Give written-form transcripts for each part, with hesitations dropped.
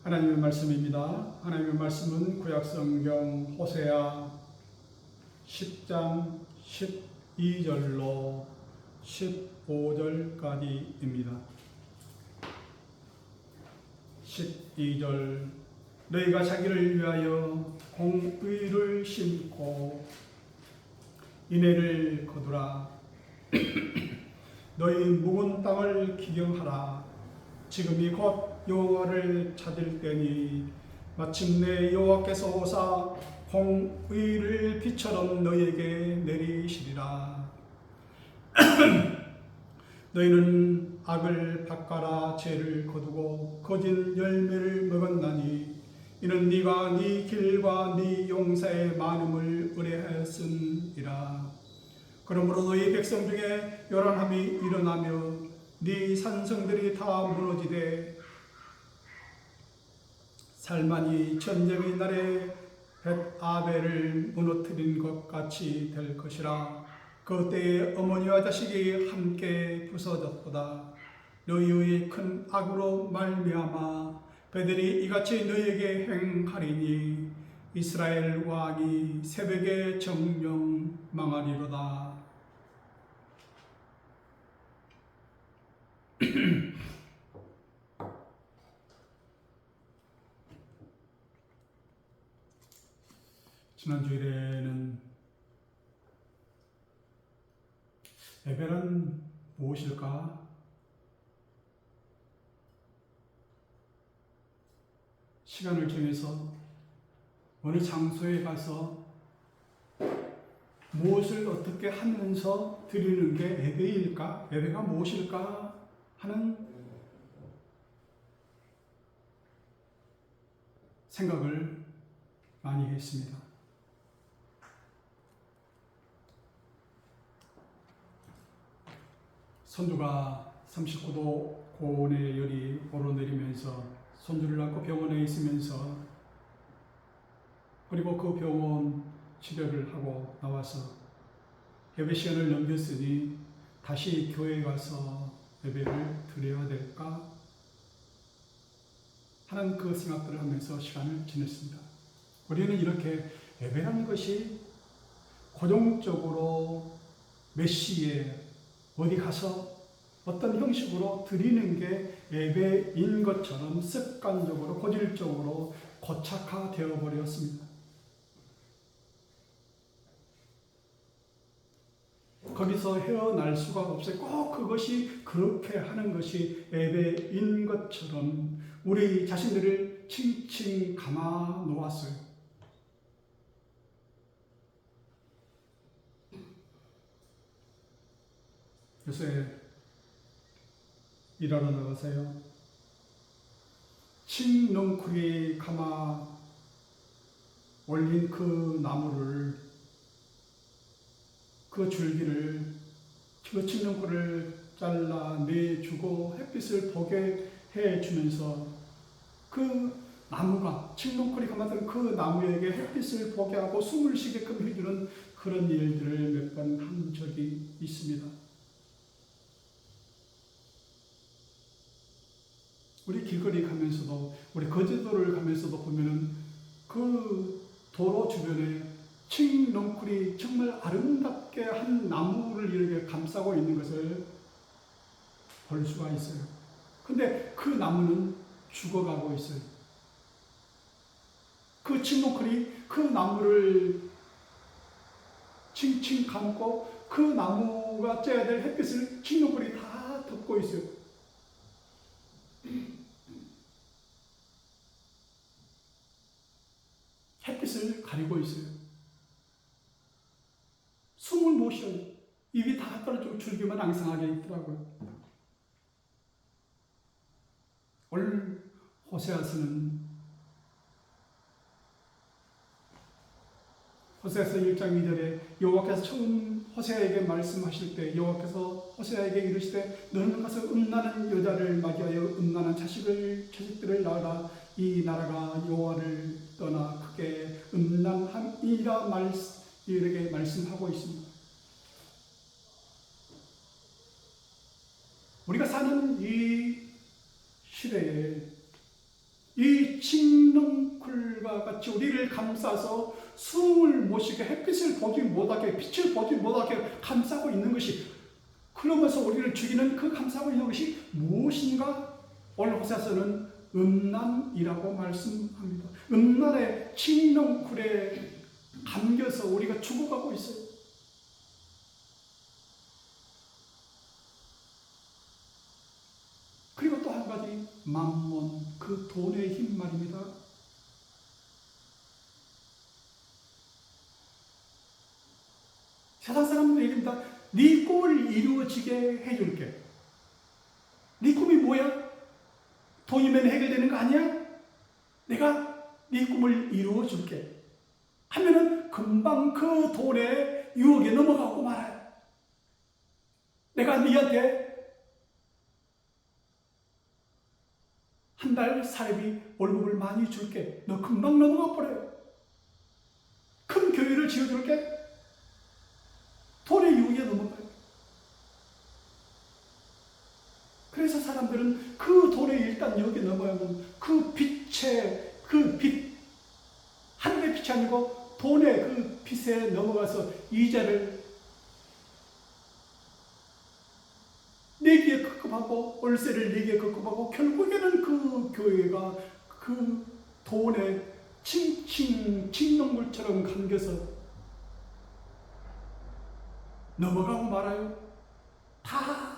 하나님의 말씀입니다. 하나님의 말씀은 구약성경 호세아 10장 12절로 15절까지입니다. 12절 너희가 자기를 위하여 공의를 심고 인애를 거두라. 너희 묵은 땅을 기경하라. 지금이 곧 여호와를 찾을 때니 마침내 여호와께서 오사 공의를 비처럼 너희에게 내리시리라. 너희는 악을 닦아라. 죄를 거두고 거짓 열매를 먹었나니 이는 네가 네 길과 네 용사의 많음을 의뢰하였음이라. 그러므로 너희 백성 중에 요란함이 일어나며 네 산성들이 다 무너지되 살만이 전쟁의 날에 벳아벨을 무너뜨린 것 같이 될 것이라. 그때에 어머니와 자식이 함께 부서졌도다. 너희의 큰 악으로 말미암아 그들이 이같이 너희에게 행하리니 이스라엘 왕이 새벽에 정령 망하리로다. 지난 주일에는 예배는 무엇일까? 시간을 정해서 어느 장소에 가서 무엇을 어떻게 하면서 드리는 게 예배일까? 예배가 무엇일까? 하는 생각을 많이 했습니다. 손주가 39도 고온의 열이 오르내리면서 손주를 안고 병원에 있으면서 그리고 그 병원 치료를 하고 나와서 예배 시간을 넘겼으니 다시 교회에 가서 예배를 드려야 될까 하는 그 생각들을 하면서 시간을 지냈습니다. 우리는 이렇게 예배라는 것이 고정적으로 몇 시에 어디 가서 어떤 형식으로 드리는 게 예배인 것처럼 습관적으로 고질적으로 고착화되어 버렸습니다. 거기서 헤어날 수가 없어요. 꼭 그것이 그렇게 하는 것이 예배인 것처럼 우리 자신들을 칭칭 감아 놓았어요. 요새 일하러 나가세요. 칡넝쿨이 감아 올린 그 나무를 그 줄기를 그 칡넝쿨을 잘라내주고 햇빛을 보게 해주면서 그 나무가 칡넝쿨이 감았던 그 나무에게 햇빛을 보게 하고 숨을 쉬게끔 해주는 그런 일들을 몇 번 한 적이 있습니다. 우리 길거리 가면서도 우리 거제도를 가면서도 보면은 그 도로 주변에 칡넝쿨이 정말 아름답게 한 나무를 이렇게 감싸고 있는 것을 볼 수가 있어요. 근데 그 나무는 죽어가고 있어요. 그 칡넝쿨이 그 나무를 칭칭 감고 그 나무가 쬐야 될 햇빛을 칡넝쿨이 다 덮고 있어요. 햇빛을 가리고 있어요. 숨을 못 쉬어요. 입이 다 떨어지고 줄기만 앙상하게 있더라고요. 오늘 호세아서는 호세아서 1장 2절에 여호와께서 처음 호세아에게 말씀하실 때 여호와께서 호세아에게 이르시되 너는 가서 음란한 여자를 맞이하여 음란한 자식들을 낳으라. 이 나라가 여호와를 떠나 크게 음란함이라 이렇게 말씀하고 있습니다. 우리가 사는 이 시대에 이 칡넝쿨과 같이 우리를 감싸서 숨을 못 쉬게 햇빛을 보지 못하게 빛을 보지 못하게 감싸고 있는 것이, 그러면서 우리를 죽이는 그 감싸고 있는 것이 무엇인가? 오늘 호세아서는 음란이라고 말씀합니다. 음란의 칡넝쿨에 감겨서 우리가 죽어가고 있어요. 그리고 또 한 가지, 만몬, 그 돈의 힘 말입니다. 세상 사람들 얘기입니다. 네 꿈을 이루어지게 해줄게. 네 꿈이 뭐야? 돈이면 해결되는 거 아니야? 내가 네 꿈을 이루어줄게 하면은 금방 그 돈의 유혹에 넘어가고 말아요. 내가 네한테 한 달 사례비 월급을 많이 줄게. 너 금방 넘어가 버려요. 큰 교회를 지어줄게. 돈의 유혹에 넘어가요. 그래서 사람들은 그 돈에 일단 여기 넘어가면 그 빛의 그 빛, 하늘의 빛이 아니고 돈의 그 빛에 넘어가서 이자를 내기에 급급하고 월세를 내기에 급급하고 결국에는 그 교회가 그 돈에 칡농굴처럼 감겨서 넘어가고 말아요. 다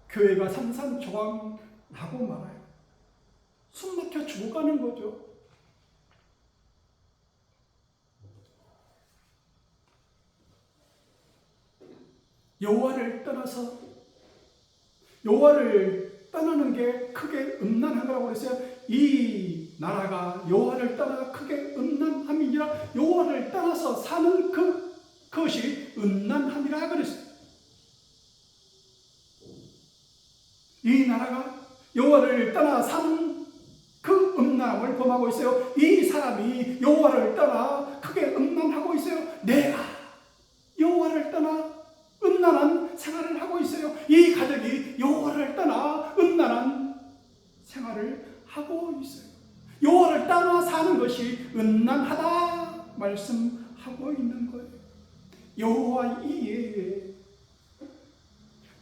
교회가 산산조각나고 말아요. 숨막혀 죽어가는 거죠. 여호와를 떠나는 게 크게 음란한 거라고 그랬어요. 이 나라가 여호와를 떠나 크게 음란함이니라. 여호와를 떠나서 사는 그것이 음란함이라 그랬어요. 이 나라가 여호와를 떠나 사는 그 음란함을 범하고 있어요. 이 사람이 여호와를 떠나 크게 음란하고 있어요. 내가 여호와를 떠나 음란한 생활을 하고 있어요. 이 가족이 여호와를 떠나 음란한 생활을 하고 있어요. 여호와를 떠나 사는 것이 음란하다 말씀하고 있는 거예요. 여호와 이외에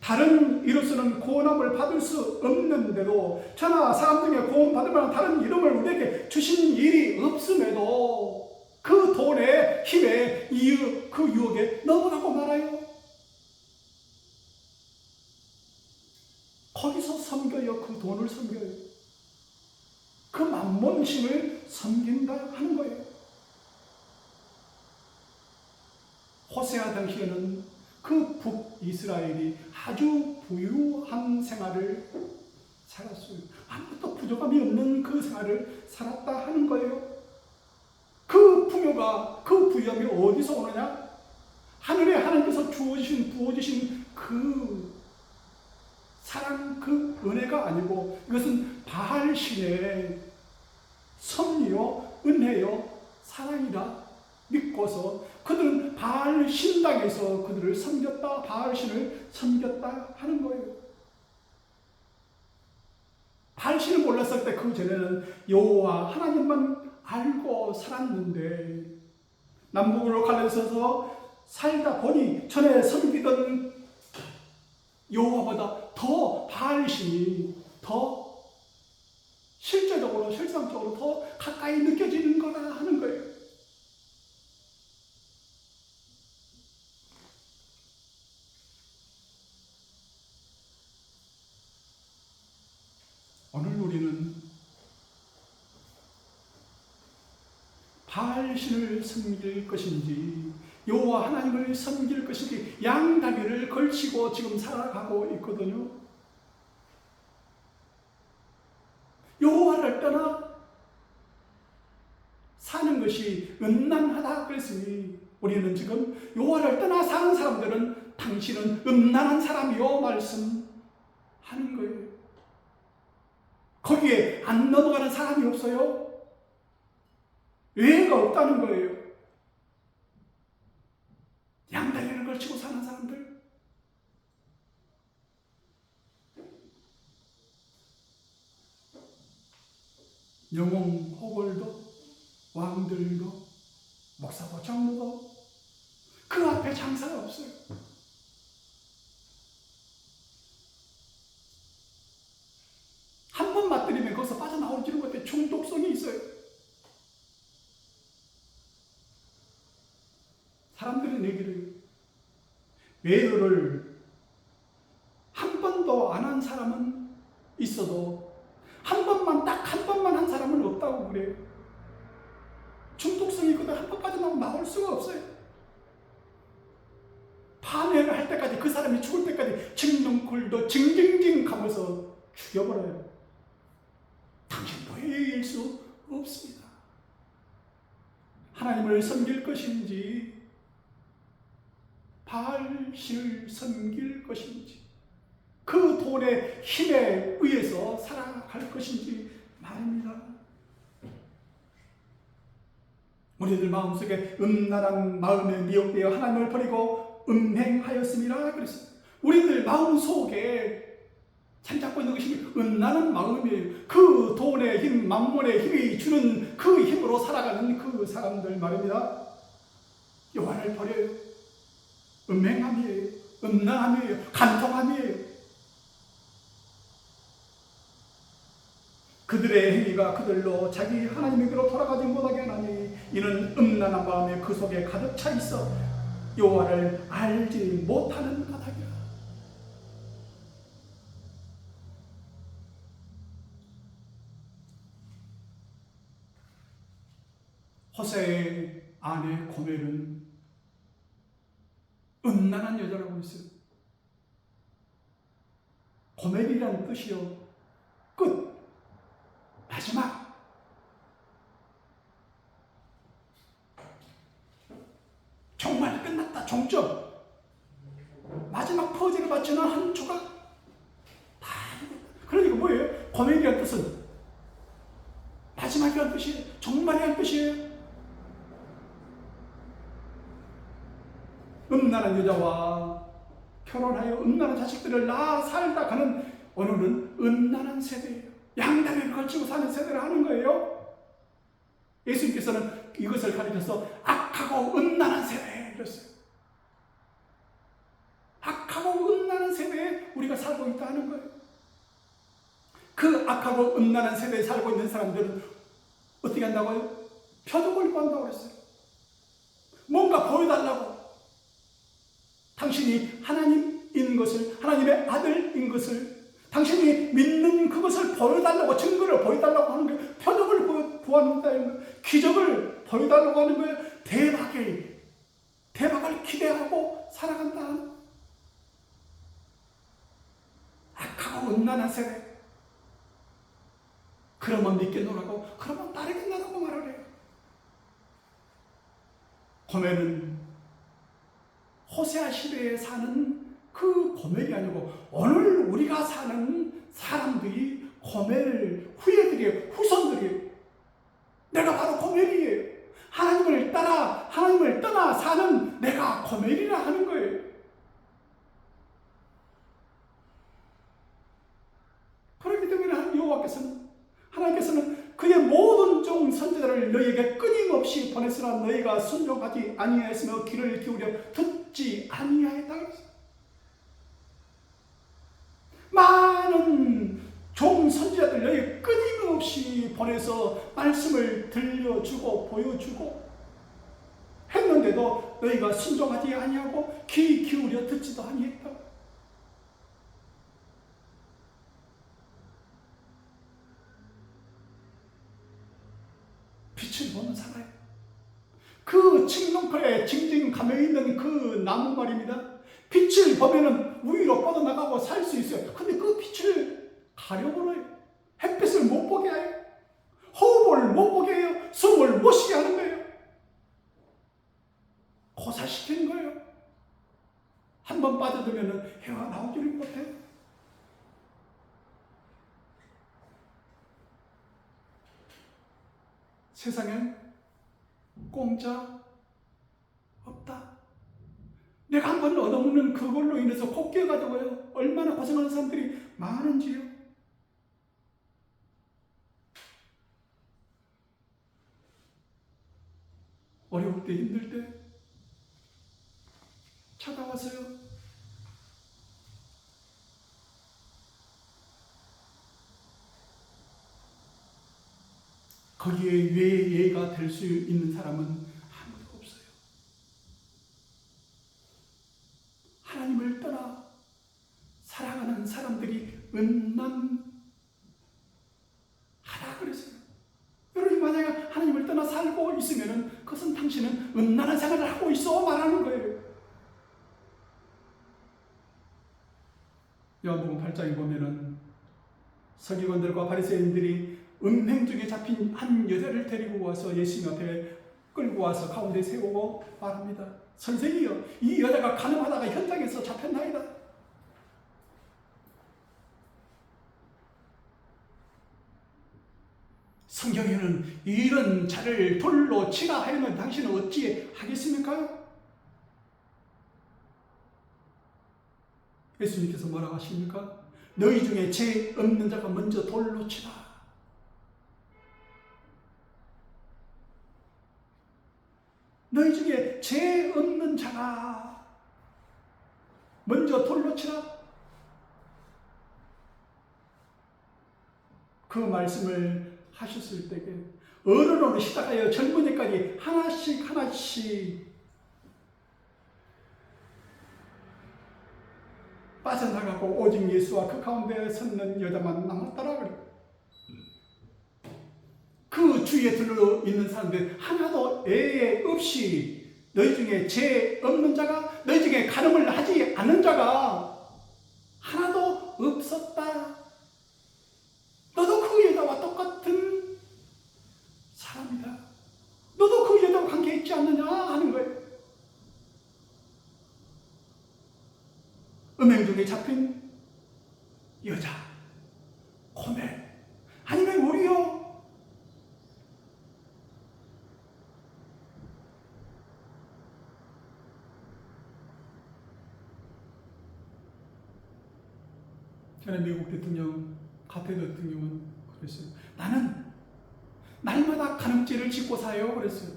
다른 이로서는 구원함을 받을 수 없는데도, 저나 사람 중에 구원받을 만한 다른 이름을 우리에게 주신 일이 없음에도 그 돈의 힘에 그 유혹에 넘어가고 말아요. 거기서 섬겨요. 그 돈을 섬겨요. 그 만몬심을 섬긴다 하는 거예요. 호세아 당시에는 그 북이스라엘이 아주 부유한 생활을 살았어요. 아무것도 부족함이 없는 그 생활을 살았다 하는 거예요. 그 풍요가, 그 부유함이 어디서 오느냐? 하늘에 하나님께서 부어주신 그 사랑, 그 은혜가 아니고 이것은 바알신의 섭리요, 은혜요, 사랑이라 믿고서 그들은 바알신당에서 그들을 섬겼다, 바알신을 섬겼다 하는 거예요. 바알신을 몰랐을 때 그 전에는 여호와 하나님만 알고 살았는데 남북으로 갈라서서 살다 보니 전에 섬기던 여호와보다 더 바알신이 더 실제적으로 실상적으로 더 가까이 느껴지는 거라 하는 거예요. 오늘 우리는 바알신을 섬길 것인지 여호와 하나님을 섬길 것인지 양다리를 걸치고 지금 살아가고 있거든요. 여호와를 떠나 사는 것이 음란하다 그랬으니 우리는 지금 여호와를 떠나 사는 사람들은 당신은 음란한 사람이요 말씀하는 거예요. 거기에 안 넘어가는 사람이 없어요. 예외가 없다는 거예요. 양다리를 걸치고 사는 사람들. 영웅 호벌도 왕들도 목사도 장로도 그 앞에 장사가 없어요. 한 번 맛들이면 거기서 빠져나오지는 못해. 중독성이 있어요. 사람들은 얘기를 외도를 한 번도 안 한 사람은 있어도 한 번만 딱 한 번만 한 사람은 없다고 그래요. 중독성이 있거든. 한 번 빠져나오면 나올 수가 없어요. 파멸을 할 때까지 그 사람이 죽을 때까지 징능굴도 징징징 가면서 죽여버려요. 당신도 이길 수 없습니다. 하나님을 섬길 것인지 바알신을 섬길 것인지 그 돈의 힘에 의해서 살아갈 것인지 말입니다. 우리들 마음속에 음란한 마음에 미혹되어 하나님을 버리고 음행하였음이라 그랬습니다. 우리들 마음속에 잠잡고 있는 것이 음란한 마음이에요. 그 돈의 힘, 만몬의 힘이 주는 그 힘으로 살아가는 그 사람들 말입니다. 여호와를 버려요. 음행함이에요. 음란함이에요. 간통함이에요. 그들의 행위가 그들로 자기 하나님에게로 돌아가지 못하게 하나니 이는 음란한 마음에 그 속에 가득 차 있어 여호와를 알지 못하는 까닭이라. 호세의 아내 고멜은 음란한 여자라고 했어요. 고멜이라는 뜻이요, 끝, 마지막. 정말 끝났다, 종점. 마지막 퍼즐을 맞추는 한 조각 다 이겼다. 그러니까 뭐예요? 고멜이라는 뜻은 마지막이라는 뜻이에요. 정말이라는 뜻이에요. 음란한 여자와 결혼하여 음란한 자식들을 낳아 살다 가는 오늘은 음란한 세대예요. 양다리를 걸치고 사는 세대를 하는 거예요. 예수님께서는 이것을 가리켜서 악하고 음란한 세대 이랬어요. 악하고 음란한 세대에 우리가 살고 있다는 거예요. 그 악하고 음란한 세대에 살고 있는 사람들은 어떻게 한다고요? 표적을 구한다고 그랬어요. 뭔가 보여달라고. 당신이 하나님인 것을, 하나님의 아들인 것을, 당신이 믿는 그것을 보여달라고, 증거를 보여달라고 하는 거예요. 표적을 구한다는 거예요. 기적을 보여달라고 하는 거예요. 대박을 기대하고 살아간다. 악하고 음란한 세대. 그러면 믿겠노라고, 그러면 따르겠노라고 말을 해요. 고멜은 호세아 시대에 사는 그 고멜이 아니고 오늘 우리가 사는 사람들이 고멜 후예들이에요. 후손들이에요. 내가 바로 고멜이에요. 하나님을 떠나 사는 내가 고멜이라 하는 거예요. 그렇기 때문에 여호와께서는, 하나님께서는 그의 모든 종 선지자를 너희에게 끊임없이 보냈으나 너희가 순종하지 아니하였으며 귀를 기울여 듣지 아니하였다. 많은 종 선지자들 너희 끊임없이 보내서 말씀을 들려주고 보여주고 했는데도 너희가 순종하지 아니하고 귀 기울여 듣지도 아니했다. 빛을 보는 사나이. 그 칡농풀에 징징 감혀있는 그 나무 말입니다. 빛을 보면은 위로 뻗어나가고 살 수 있어요. 근데 그 빛을 가려버려요. 햇빛을 못 보게 해요. 호흡을 못 보게 해요. 숨을 못 쉬게 하는 거예요. 고사시키는 거예요. 한 번 빠져들면은 해가 나오지를 못해요. 세상엔 공짜 없다. 내가 한 번 얻어먹는 그걸로 인해서 곱게 가지고요, 얼마나 고생하는 사람들이 많은지요. 어려울 때, 힘들 때 찾아와서요. 거기에 외예가 될 수 있는 사람은 아무도 없어요. 하나님을 떠나 살아가는 사람들이 음란하다 그랬어요. 여러분이 만약에 하나님을 떠나 살고 있으면 그것은 당신은 음란한 생활을 하고 있어 말하는 거예요. 요한복음 8장에 보면은 서기관들과 바리새인들이 음행 중에 잡힌 한 여자를 데리고 와서 예수님 앞에 끌고 와서 가운데 세우고 말합니다. 선생이여, 이 여자가 간음하다가 현장에서 잡혔나이다. 성경에는 이런 자를 돌로 치라 하면 당신은 어찌 하겠습니까? 예수님께서 뭐라고 하십니까? 너희 중에 죄 없는 자가 먼저 돌로 치라. 너희 중에 죄 없는 자가 먼저 돌로 치라. 그 말씀을 하셨을 때에 어른으로 시작하여 젊은이까지 하나씩 빠져나가고 오직 예수와 그 가운데 섰는 여자만 남았더라 그래요. 그 주위에 둘러있는 사람들 하나도 애에 없이 너희 중에 죄 없는 자가, 너희 중에 간음을 하지 않는 자가 하나도 없었다. 너도 그 여자와 똑같은 사람이다. 너도 그 여자와 관계 있지 않느냐 하는 거예요. 음행 중에 잡힌 여자, 고멜, 아니면 우리요. 전에 미국 대통령, 카페 대통령은 그랬어요. 나는 날마다 간음죄를 짓고 사요. 그랬어요.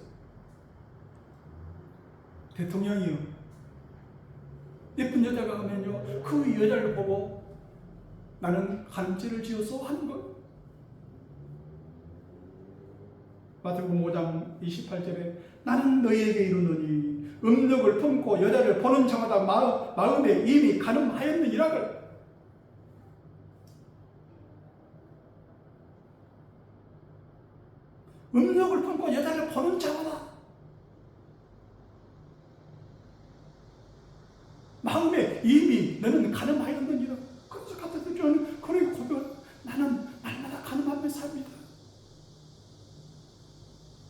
대통령이요. 예쁜 여자가 하면요, 그 여자를 보고 나는 간음죄를 지어서 하는 것. 마태복음 5장 28절에 나는 너희에게 이르노니 음욕을 품고 여자를 보는 자마다 마음에 이미 간음하였느니라. 음욕을 품고 여자를 보는 자마다 마음에 이미 너는 간음하였느니라. 그래서 같은 저는 그런 고백, 나는 날마다 간음하며 삽니다.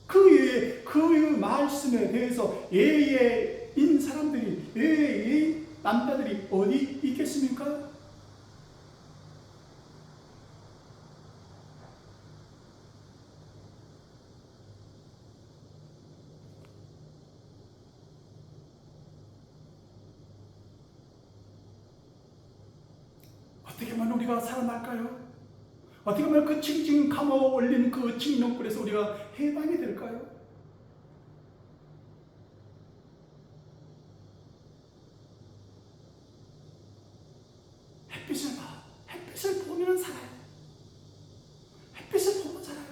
그 말씀에 대해서 예예인 사람들이, 예예인 남자들이 어디 있겠습니까? 어떻게 하면 우리가 살아날까요? 어떻게 하면 그 징징 감아 올린 그 징령불에서 우리가 해방이 될까요? 햇빛을 봐. 햇빛을 보면 살아요. 햇빛을 보면 살아요.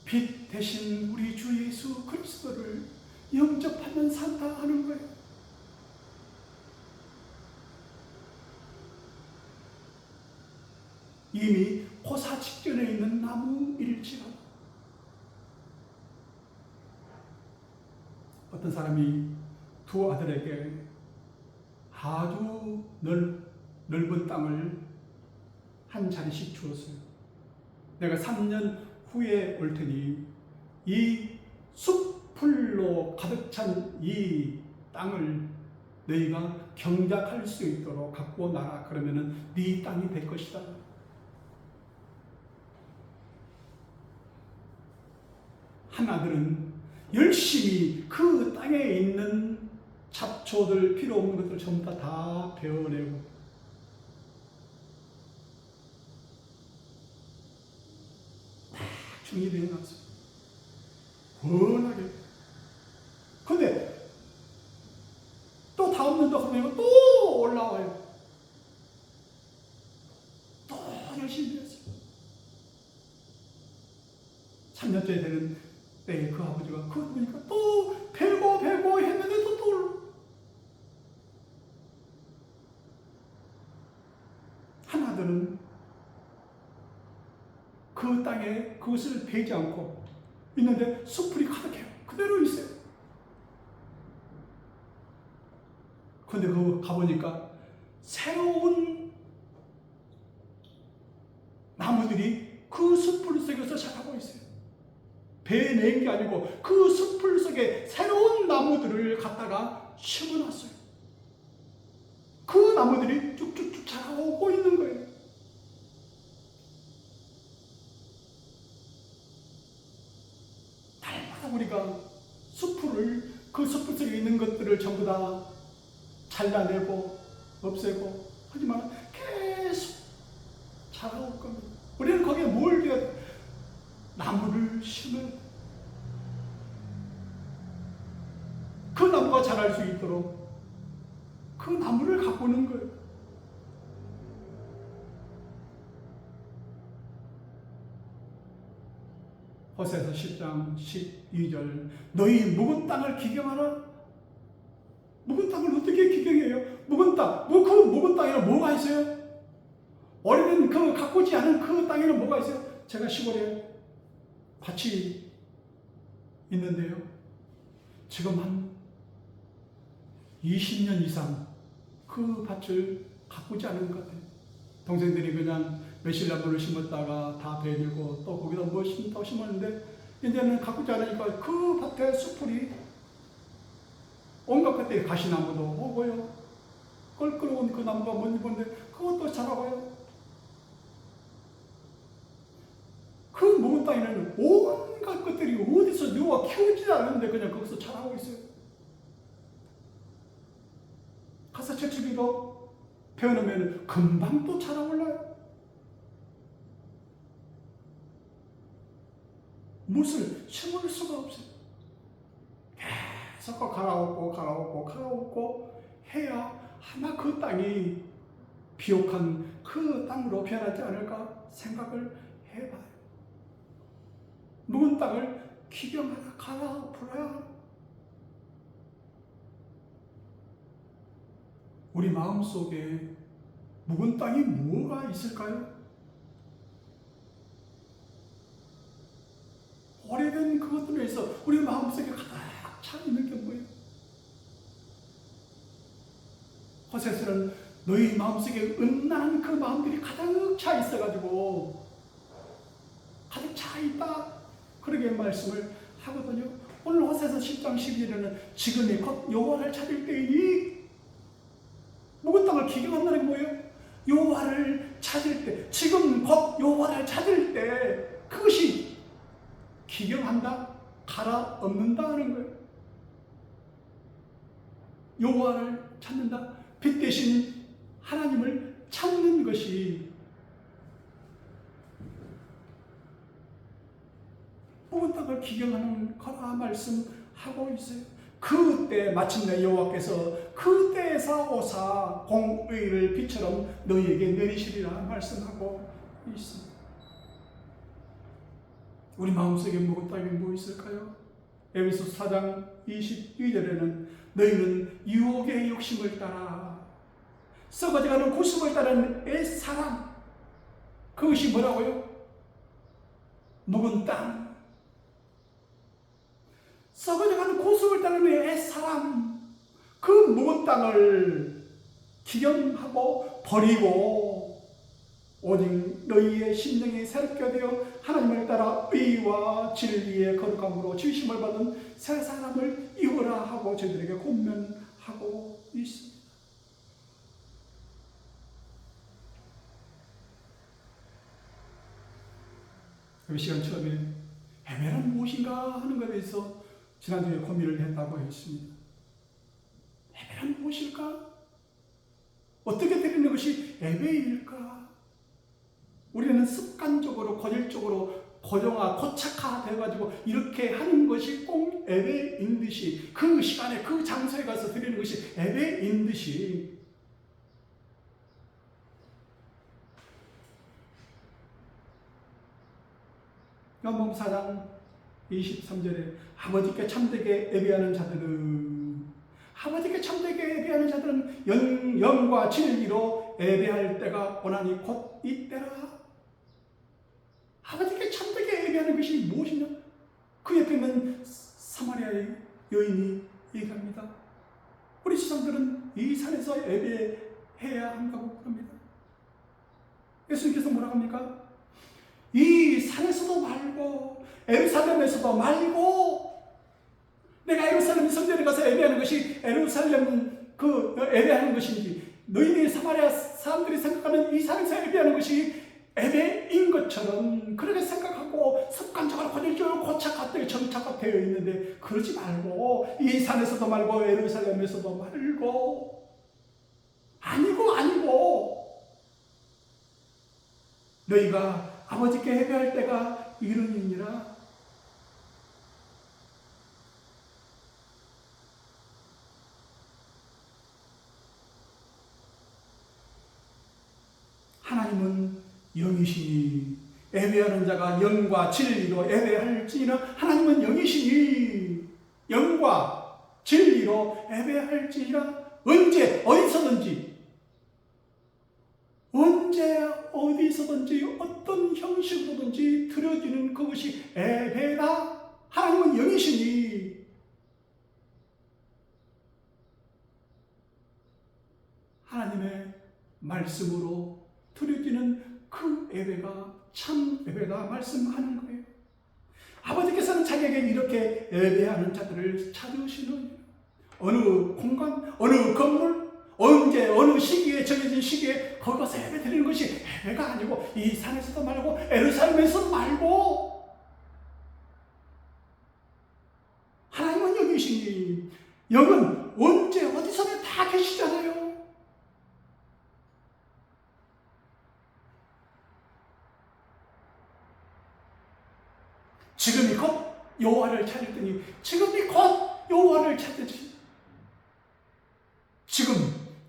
빛 대신 우리 주 예수 그리스도를 영접하면 산다 하는 거예요. 이미 고사 직전에 있는 나무일지라도 어떤 사람이 두 아들에게 아주 넓은 땅을 한 자리씩 주었어요. 내가 3년 후에 올 테니 이 숲풀로 가득 찬 이 땅을 너희가 경작할 수 있도록 갖고 나라. 그러면은 네 땅이 될 것이다. 한 아들은 열심히 그 땅에 있는 잡초들, 필요 없는 것들 전부 다 베어내고 정리되어 놨어요. 워낙에. 근데 또 다음 년도 하면 또 올라와요. 또 열심히 했어요. 3년째 되는 때에 그 아버지가 그거 보니까 또 배고 했는데 또 올라. 하나들은 그 땅에 그것을 베지 않고 있는데 숲풀이 가득해요. 그대로 있어요. 근데 그거 가보니까 새로운 나무들이 그 숲풀 속에서 자라고 있어요. 배에 낸 게 아니고 그 숲풀 속에 새로운 나무들을 갖다가 심어놨어요. 그 나무들이 쭉쭉쭉 자라오고 있는 거예요. 날마다 우리가 숲풀을, 그 숲풀 속에 있는 것들을 전부 다 잘라내고 없애고 하지만 계속 자라올 겁니다. 우리는 거기에 뭘 해야 나무를 심어야 돼. 그 나무가 자랄 수 있도록 그 나무를 가꾸는 거예요. 호세아서 10장 12절 너희 묵은 땅을 기경하라. 묵은 땅을 어떻게 기경해요? 묵은 땅, 그 묵은 땅에는 뭐가 있어요? 원래는 그 가꾸지 않은 그 땅에는 뭐가 있어요? 제가 시골에 밭이 있는데요. 지금 한 20년 이상 그 밭을 가꾸지 않은 것 같아요. 동생들이 그냥 매실나무를 심었다가 다 베들고 또 거기다 뭐 심었는데 이제는 가꾸지 않으니까 그 밭에 숲풀이 온갖 것들이 가시나무도 오고요. 껄끄러운 그 나무가 뭔지 보는데 그것도 자라고요. 그 묵은 땅에는 온갖 것들이 어디서 누가 키우지 않는데 그냥 거기서 자라고 있어요. 가서 채찍이도 베어놓으면 금방 또 자라올라요. 못을 심을 수가 없어요. 계속 갈아엎고 해야 아마 그 땅이 비옥한 그 땅으로 변하지 않을까 생각을 해봐요. 묵은 땅을 기경하라, 갈아엎으라. 우리 마음속에 묵은 땅이 뭐가 있을까요? 오래된 그것들에 있어 우리 마음속에 가득 차 있는 게 뭐예요? 호세아서는 너희 마음속에 은난한 그 마음들이 가득 차 있어가지고 가득 차 있다 그렇게 말씀을 하거든요. 오늘 호세아서 10장 12절에는 지금이 곧 여호와를 찾을 때이니 묵은 땅을 기경한다는 게 뭐예요? 여호와를 찾을 때, 지금 곧 여호와를 찾을 때 그것이 기경한다, 갈아엎는다 하는 거예요. 여호와를 찾는다, 빛 대신 하나님을 찾는 것이 묵은 땅을 기경하는 거라 말씀하고 있어요. 그때 마침내 여호와께서 그때에서 오사 공의를 빛처럼 너희에게 내리시리라 말씀하고 있습니다. 우리 마음속에 묵은 땅이 뭐 있을까요? 에베소서 4장 22절에는 너희는 유혹의 욕심을 따라 썩어져가는 구습을 따르는 옛사람, 그것이 뭐라고요? 묵은 땅, 썩어져가는 구습을 따르는 옛사람, 그 묵은 땅을 기경하고 버리고 오직 너희의 심령이 새롭게 되어 하나님을 따라 의와 진리의 거룩함으로 지으심을 받은 새 사람을 이루라 하고 저희들에게 권면하고 있습니다. 이 시간 처음에 예배는 무엇인가 하는 것에 대해서 지난주에 고민을 했다고 했습니다. 예배는 무엇일까? 어떻게 드리는 것이 예배일까? 우리는 습관적으로 고질적으로 고착화 되어가지고 이렇게 하는 것이 꼭 예배인 듯이, 그 시간에 그 장소에 가서 드리는 것이 예배인 듯이. 요한복음 4장 23절에 아버지께 참되게 예배하는 자들은, 아버지께 참되게 예배하는 자들은 영과 진리로 예배할 때가 오나니 곧 이때라. 아버지께 참되게 예배하는 것이 무엇이냐? 그 옆에 있는 사마리아의 여인이 얘기합니다. 우리 시장들은 이 산에서 예배해야 한다고 합니다. 예수님께서 뭐라고 합니까? 이 산에서도 말고 예루살렘에서도 말고, 내가 예루살렘 성전에 가서 예배하는 것이 예루살렘 그 예배하는 것인지, 너희들이 사마리아 사람들이 생각하는 이 산에서 예배하는 것이 예배인 것처럼 그렇게 생각하고 습관적으로 고질적으로 고착화되어 정착화되어 있는데, 그러지 말고 이 산에서도 말고 예루살렘에서도 말고, 아니고 너희가 아버지께 예배할 때가 이르니라. 하나님은 영이시니 예배하는 자가 영과 진리로 예배할지니라. 하나님은 영이시니 영과 진리로 예배할지니라. 언제 어디서든지, 언제 어디서든지 어떤 형식으로든지 드려지는 그것이 예배다. 하나님은 영이시니 하나님의 말씀으로 드려지는 그 예배가 참 예배다 말씀하는 거예요. 아버지께서는 자기에게 이렇게 예배하는 자들을 찾으시는, 어느 공간, 어느 건물, 언제 어느 시기에 정해진 시기에 거기서 예배 드리는 것이 예배가 아니고, 이 산에서도 말고 예루살렘에서 말고, 하나님은 여기시니 영은 언제 어디서나 다 계시잖아요. 지금이 곧 여호와를 찾을 때니, 지금이 곧 여호와를 찾듯이 지금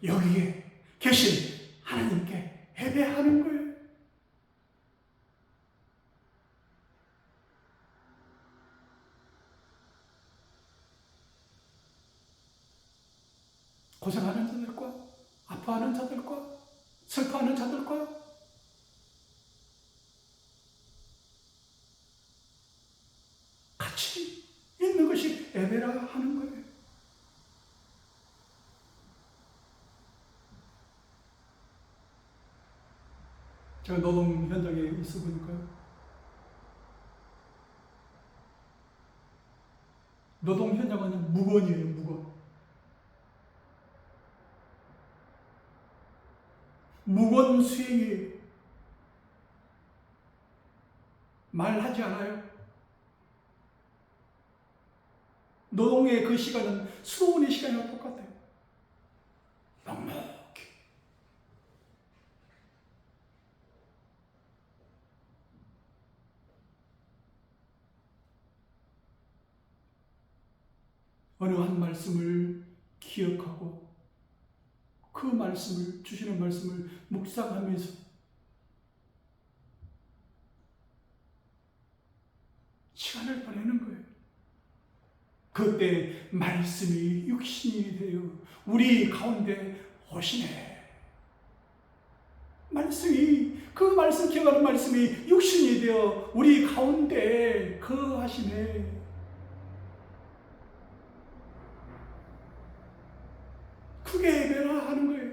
여기에 계신 하나님께 예배하는 거예요. 고생하는 자들과 아파하는 자들과 슬퍼하는 자들과 같이 있는 것이 예배라 하는 거예요. 제가 노동 현장에 있어 보니까요, 노동 현장은 무건이에요. 무건 수행이에요. 말하지 않아요. 노동의 그 시간은 수고의 시간이랑 똑같아요. 넉넉히. 어느 한 말씀을 기억하고 그 말씀을, 주시는 말씀을 묵상하면서 시간을 보내는 거예요. 그때 말씀이 육신이 되어 우리 가운데 오시네. 말씀이, 그 말씀, 기억하는 말씀이 육신이 되어 우리 가운데 거하시네. 그게 예배라 하는 거예요.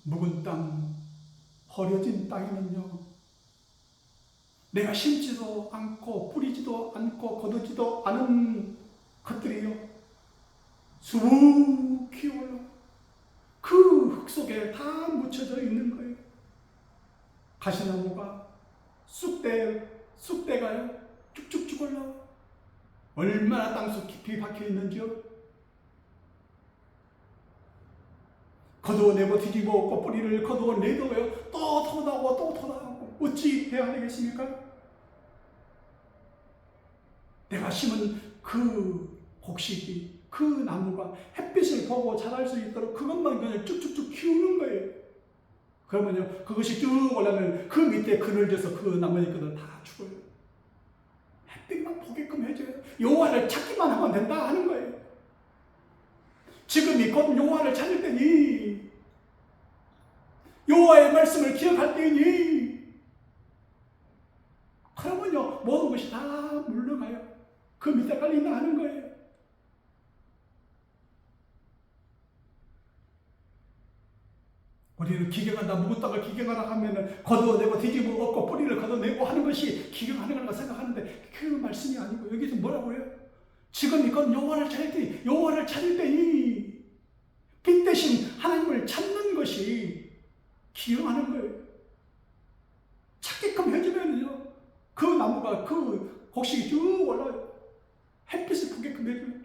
묵은 땅, 버려진 땅에는요, 내가 심지도 않고 뿌리지도 않고 거두지도 않은 것들이요, 수북히 올라 그 흙 속에 다 묻혀져 있는 거예요. 가시나무가 쑥대가요 쭉쭉쭉 올라와. 얼마나 땅속 깊이 박혀 있는지요. 거두어내고 뒤집어 꽃뿌리를 거두어내도요 또 터나고 또 터나고 어찌 해야 되겠습니까? 내가 심은 그 곡식이, 그 나무가 햇빛을 보고 자랄 수 있도록 그것만 그냥 쭉쭉쭉 키우는 거예요. 그러면요 그것이 쭉 올라면 그 밑에 그늘져서 그 나뭇잎들 다 죽어요. 햇빛만 보게끔 해줘요. 여호와를 찾기만 하면 된다 하는 거예요. 지금이 곧 여호와를 찾을 때니, 여호와의 말씀을 기억할 때니, 그러면요 모든 것이 다 물러가요. 그 밑에 깔린다 하는 거예요. 우리는 기경한다, 묵은 땅을 기경하라 하면은 거두어내고 뒤집어 엎고 뿌리를 걷어내고 하는 것이 기경하는 거라고 생각하는데 그 말씀이 아니고 여기서 뭐라고 해요? 지금 이건 여호와를 찾을 때, 여호와를 찾을 때니 빛 대신 하나님을 찾는 것이 기경하는 거예요. 찾게끔 해주면요 그 나무가 그 곡식이 쭉 올라요. 햇빛을 보게끔 해줘요.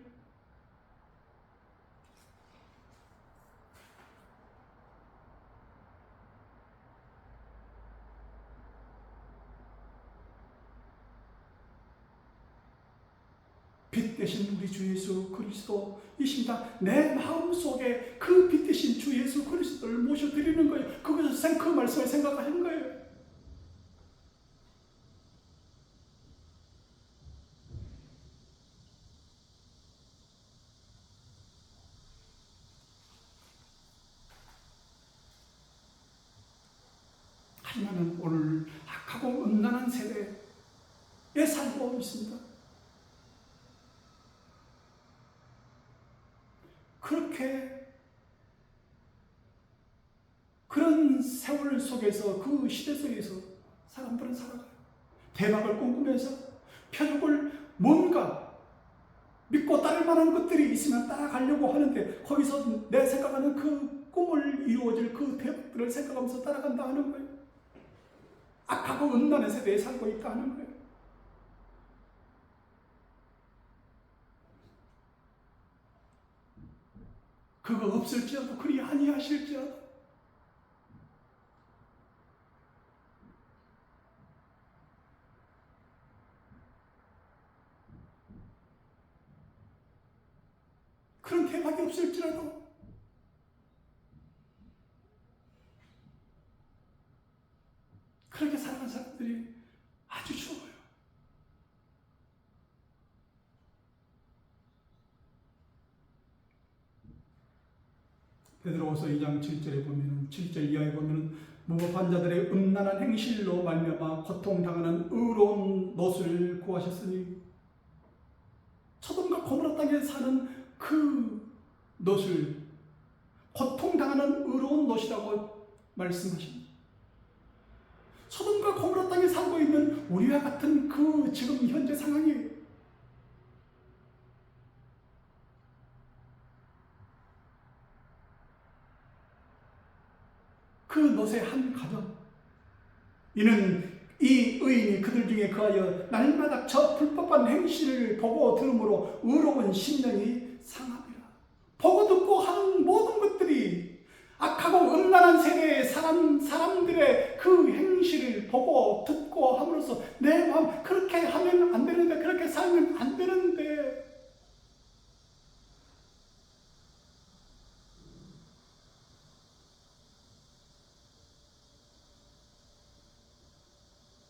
빛 대신 우리 주 예수 그리스도이십니다. 내 마음속에 그 빛 대신 주 예수 그리스도를 모셔드리는 거예요. 그것을 그 말씀을 생각하는 거예요. 하지만 오늘 악하고 음란한 세대에 살고 있습니다. 그런 세월 속에서, 그 시대 속에서 사람들은 살아가요. 대박을 꿈꾸면서 표적을 뭔가 믿고 따를 만한 것들이 있으면 따라가려고 하는데 거기서 내 생각하는 그 꿈을 이루어질 그 대박들을 생각하면서 따라간다 하는 거예요. 악하고 음란한 세대에 살고 있다 하는 거예요. 그거 없을지라도 그리 아니하실지라도 그런 대박이 없을지라도 그렇게 살아간 사람들이 아주 적어요. 베드로후서 2장 7절에 보면은 7절 이하에 보면은 무법한 자들의 음란한 행실로 말미암아 고통당하는 의로운 롯을 구하셨으니 소돔과 고모라 땅에 사는 그 롯을 고통당하는 의로운 롯이라고 말씀하십니다. 소돔과 고모라 땅에 살고 있는 우리와 같은 그 지금 현재 상황이에요. 그 롯의 한 가정, 이는 이 의인이 그들 중에 거하여 날마다 저 불법한 행실을 보고 들음으로 의로운 심령이 상함이라. 보고 듣고 하는 모든 것들이 악하고 음란한 세대의 사람들의 그 행실을 보고 듣고 함으로써 내 마음, 그렇게 하면 안 되는데, 그렇게 살면 안 되는데,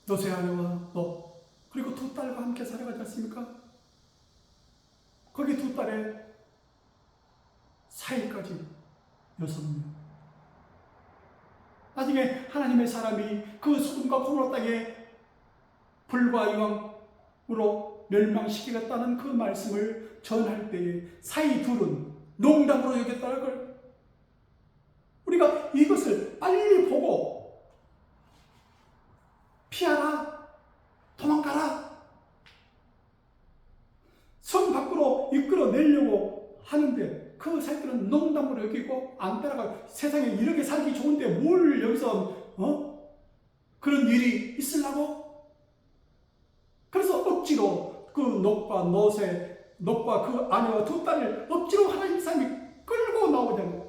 롯의 아내와 롯, 그리고 두 딸과 함께 살아가지 않습니까? 거기 두 딸의 사이까지 6명. 나중에 하나님의 사람이 그 소돔과 고모라 땅에 불과 유황으로 멸망시키겠다는 그 말씀을 전할 때에 사이 둘은 농담으로 여겼다는 걸, 우리가 이것을 빨리 보고 피하라, 도망가라, 성 밖으로 이끌어내려고 하는데 그 사람들은 농담으로 여기고 안 따라가. 세상에 이렇게 살기 좋은데 뭘 여기서 그런 일이 있으려고? 그래서 억지로 그 놋과 놋에 놋과 그 아내와 두 딸을 억지로 하나님 사람이 끌고 나오잖아요.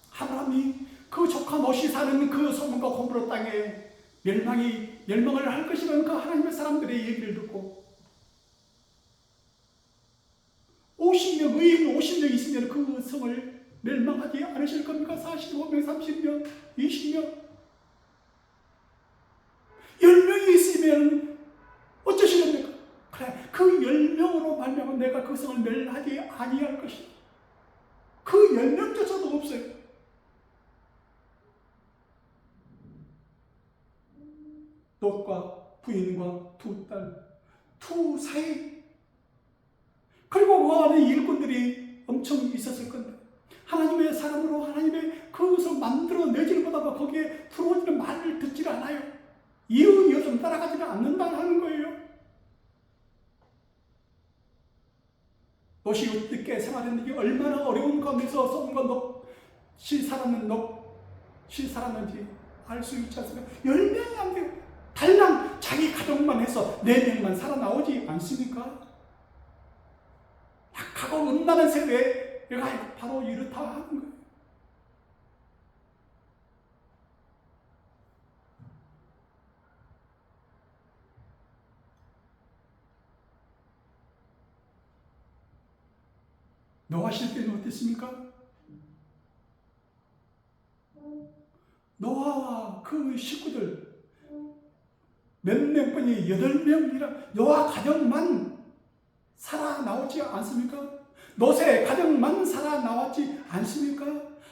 하나님이 그 조카 놋이 사는 그 소돔과 고모라 땅에 멸망을 할 것이라는 그 하나님의 사람들의 얘기를 듣고 50명, 의인 50명 있으면 그 성을 멸망하지 않으실 겁니까? 45명, 30명, 20명? 10명이 있으면 어쩌시렵니까? 그래, 그 10명으로 말미암아 내가 그 성을 멸하지 아니할 것이다. 그 10명조차도 없어요. 롯과 부인과 두 딸, 두 사이, 그리고 그 안에 일꾼들이 엄청 있었을 건데 하나님의 사람으로 하나님의 그것을 만들어내지를 못하고 거기에 들어오는 말을 듣질 않아요. 이웃이어서 따라가지를 않는다는 거예요. 롯이 어떻게 생활했는지, 얼마나 어려운 가운데서 소돔과 롯이 살았는지 알 수 있지 않습니까? 10명이 안 돼요. 달랑 자기 가족만 해서 4명만 살아나오지 않습니까? 약하고 음란한 세대가 바로 이렇다 하는 거예요. 노아 시대는 어땠습니까? 노아와 그 식구들 몇 명뿐이 8명이라 노아 가정만 살아나오지 않습니까? 롯의 가정만 살아나왔지 않습니까?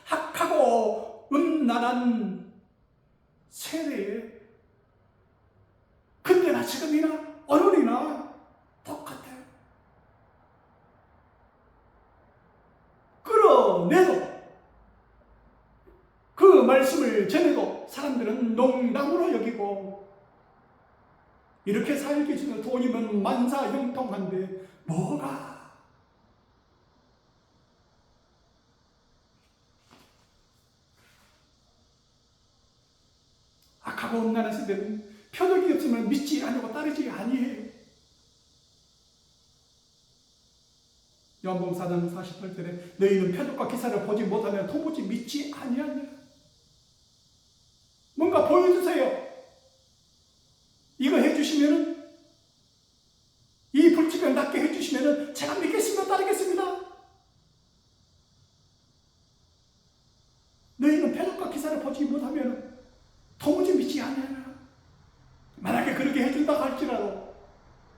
악하고 음란한 세대에 그때나 지금이나 오늘이나 똑같아요. 끌어내도 그 말씀을 전해도 사람들은 농담으로 여기고 이렇게 살기 전에 돈이면 만사형통한데 뭐가 악하고 음란한 세대는 표적이 없으면 믿지 아니고 따르지 아니해요. 요한복음 4장 48절에 너희는 표적과 기사를 보지 못하면 도무지 믿지 아니하니라. 뭔가 보여주세요. 이거 해주시면은 이 불치병 낫게 해주시면은 제가 믿겠습니다. 따르겠습니다. 너희는 표적과 기사를 보지 못하면 도무지 믿지 아니하니라. 만약에 그렇게 해준다 할지라도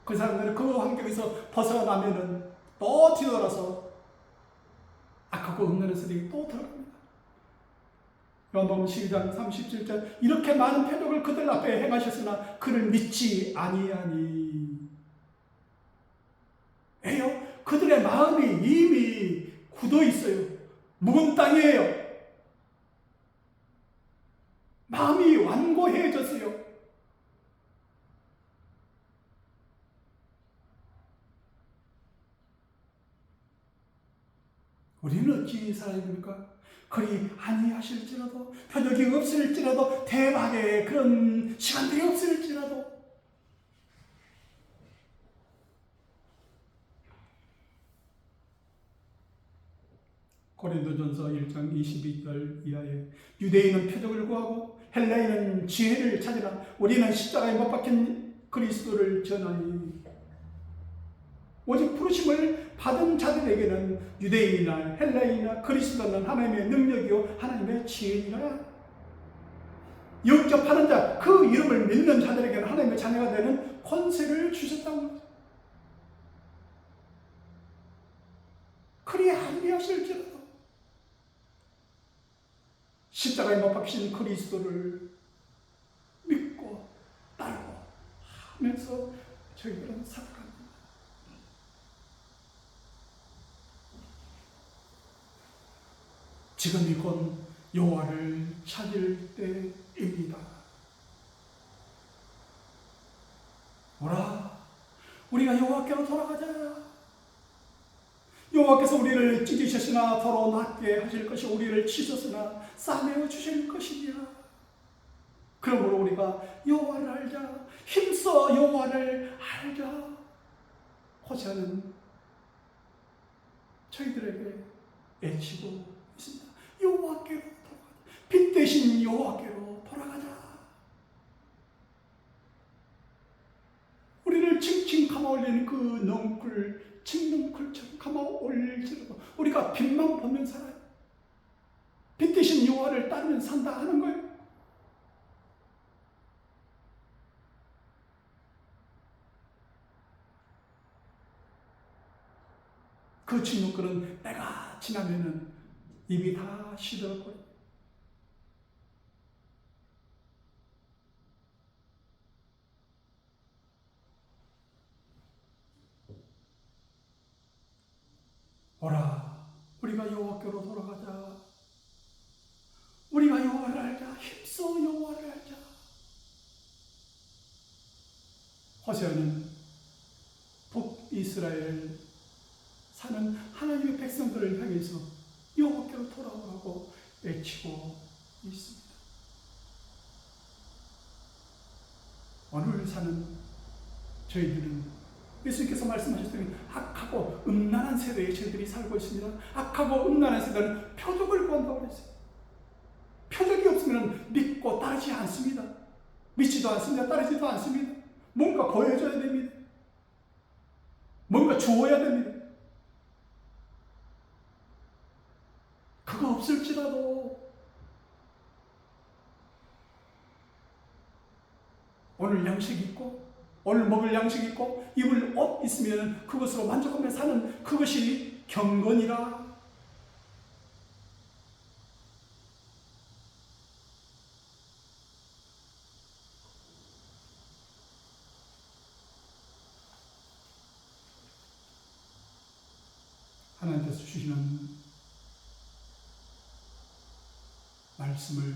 그 사람들은 그 환경에서 벗어나면은 또 뒤돌아서 악하고 음란한 세대에 또 들어갑니다. 요한복음 12장 37절 이렇게 많은 표적을 그들 앞에 행하셨으나 그를 믿지 아니하니. 왜요? 그들의 마음이 이미 굳어 있어요. 묵은 땅이에요. 마음이 완고해졌어요. 우리는 어찌 살아야 됩니까? 그리 아니하실지라도, 표적이 없을지라도, 대박의 그런 시간들이 없을지라도, 고린도전서 1장 22절 이하에 유대인은 표적을 구하고 헬라인은 지혜를 찾으라. 우리는 십자가에 못 박힌 그리스도를 전하니. 오직 부르심을 받은 자들에게는 유대인이나 헬라인이나 그리스도는 하나님의 능력이요 하나님의 지혜니라. 영접하는 자, 그 이름을 믿는 자들에게는 하나님의 자녀가 되는 권세를 주셨다고 합니다. 그리 아니하실지라도 십자가에 못 박히신 그리스도를 믿고 따르고 하면서 저희들은 살아갑니다. 지금이 곧 여호와를 찾을 때입니다. 오라, 우리가 여호와께로 돌아가자. 여호와께서 우리를 찢으셨으나 더러 낫게 하실 것이 우리를 치셨으나 싸매어 주실 것이니라. 그러므로 우리가 여호와를 알자, 힘써 여호와를 알자. 호세아는 저희들에게 애치고 있습니다. 여호와께로 돌아가자. 빛 대신 여호와께로 돌아가자. 우리를 칭칭 감아올리는 그 넝쿨, 칡넝쿨처럼 감아올리더라도 우리가 빛만 보면 살아요. 빛 대신 여호와를 따르면 산다 하는 거예요. 그 칡넝쿨은 때가 지나면은 입이 다 시들어버려요. 오라, 우리가 여호와께로 돌아가자. 우리가 여호와를 알자. 힘써 여호와를 알자. 호세아는 북이스라엘 사는 하나님의 백성들을 향해서 여호와께로 돌아오라고 외치고 있습니다. 오늘 사는 저희들은 예수님께서 말씀하셨더니 악하고 음란한 세대에 저희들이 살고 있습니다. 악하고 음란한 세대는 표적을 구한다고 그랬어요. 표적이 없으면 믿고 따르지 않습니다. 믿지도 않습니다. 따르지도 않습니다. 뭔가 보여줘야 됩니다. 뭔가 주어야 됩니다. 그거 없을지라도 오늘 양식 있고 오늘 먹을 양식 있고 입을 옷 있으면 그것으로 만족하며 사는 그것이 경건이라. 하나님께서 주시는 말씀을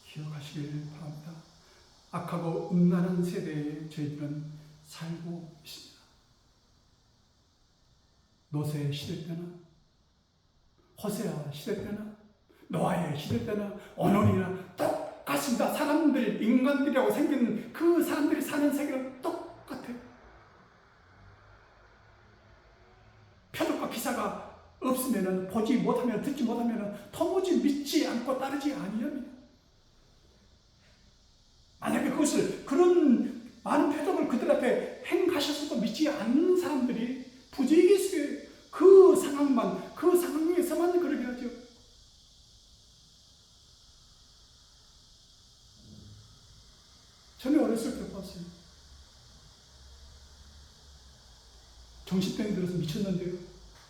기억하시길 바랍니다. 악하고 음란한 세대에 저희들은 살고 있습니다. 노세 시대 때나 호세아 시대 때나 노아의 시대 때나 오늘이나 똑같습니다. 사람들, 인간들이라고 생긴 그 사람들이 사는 세계는 똑같아요. 표적과 기사가 없으면, 보지 못하면, 듣지 못하면 도무지 믿지 않고 따르지 아니합니다. 만약에 그것을, 그런 많은 표적을 그들 앞에 행하셨어도 믿지 않는 사람들이 부지기수의 그 상황만, 그 상황에서만 그러게 하죠. 저는 어렸을 때 봤어요. 정신병 들어서 미쳤는데요.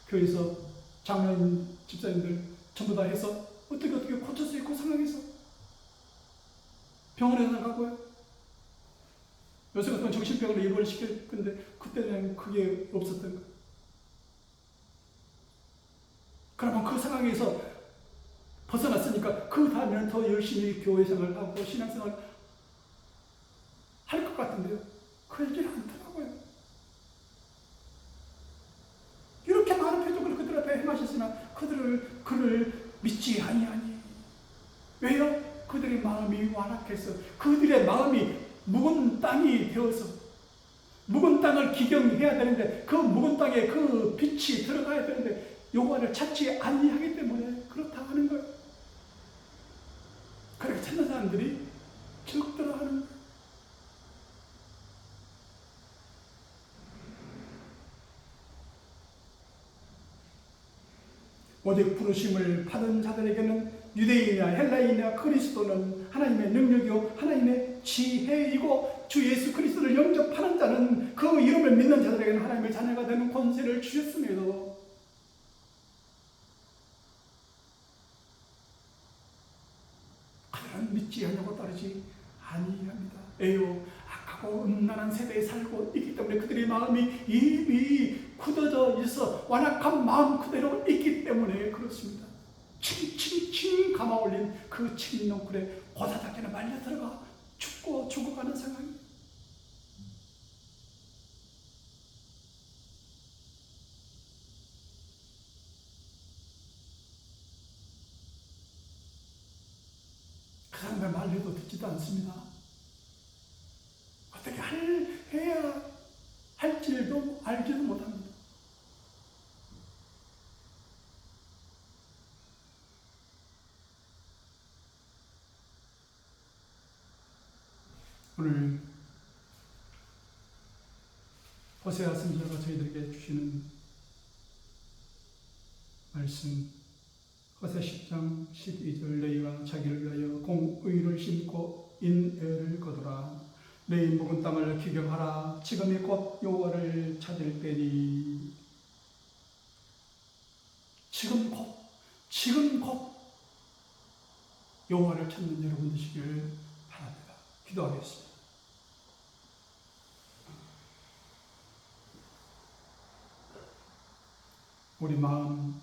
교회에서 장로님, 집사님들 전부 다 해서 어떻게 고쳤어요. 그 상황에서. 병원에 나가고요. 요새 같은 정신병으로 입원을 시킬 건데 그때는 그게 없었던 거예요. 그러면 그 상황에서 벗어났으니까 그 다음에는 더 열심히 교회 생활을 하고 신앙생활을 할 것 같은데요. 그러지 않더라고요. 이렇게 많은 표적을 그들 앞에 행하셨으나 그를 믿지 아니하니. 왜요? 그들의 마음이 완악해서, 그들의 마음이 묵은 땅이 되어서, 묵은 땅을 기경해야 되는데 그 묵은 땅에 그 빛이 들어가야 되는데 여호와를 찾지 아니하기 때문에 그렇다 하는 거예요. 그렇게 찾는 사람들이 적더라 하는 거예요. 오직 부르심을 받은 자들에게는 유대인이나 헬라인이나 그리스도는 하나님의 능력이요 하나님의 지혜이고 주 예수 그리스도를 영접하는 자는 그 이름을 믿는 자들에게는 하나님의 자녀가 되는 권세를 주셨음에도 그들은 믿지 않냐고 따르지 아니합니다. 에요, 악하고 음란한 세대에 살고 있기 때문에 그들의 마음이 이미 굳어져 있어 완악한 마음 그대로 있기 때문에 그렇습니다. 칭칭칭 감아올린 그 칡넝쿨에 고사닥에는 말려 들어가 죽어가는 상황입니다. 사람의 말해도 듣지도 않습니다. 어떻게 해야 할지도 알지도 못합니다. 오늘 호세아 선지자가 저희들에게 주시는 말씀, 호세 10장 12절, 너희가 자기를 위하여 공의를 심고 인애를 거두라. 너희 묵은 땅을 기경하라. 지금이 곧 여호와를 찾을 때니. 지금 곧 여호와를 찾는 여러분 되시길 바랍니다. 기도하겠습니다. 우리 마음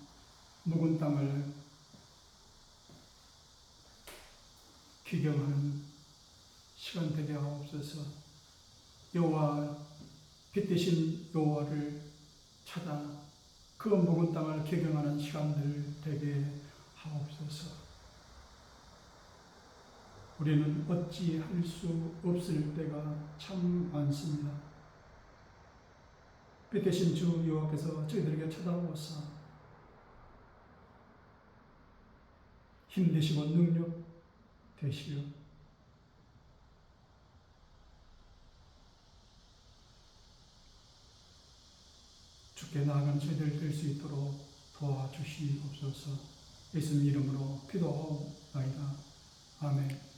묵은 땅을 기경하는 시간 되게 하옵소서. 여호와, 빛 대신 여호와를 찾아 그 묵은 땅을 기경하는 시간들 되게 하옵소서. 우리는 어찌 할 수 없을 때가 참 많습니다. 빛 대신 주 여호와께서 저희들에게 찾아오사 힘 되시고 능력 되시어 주께 나아가는 저희들 될 수 있도록 도와주시옵소서. 예수님 이름으로 기도하옵나이다. 아멘.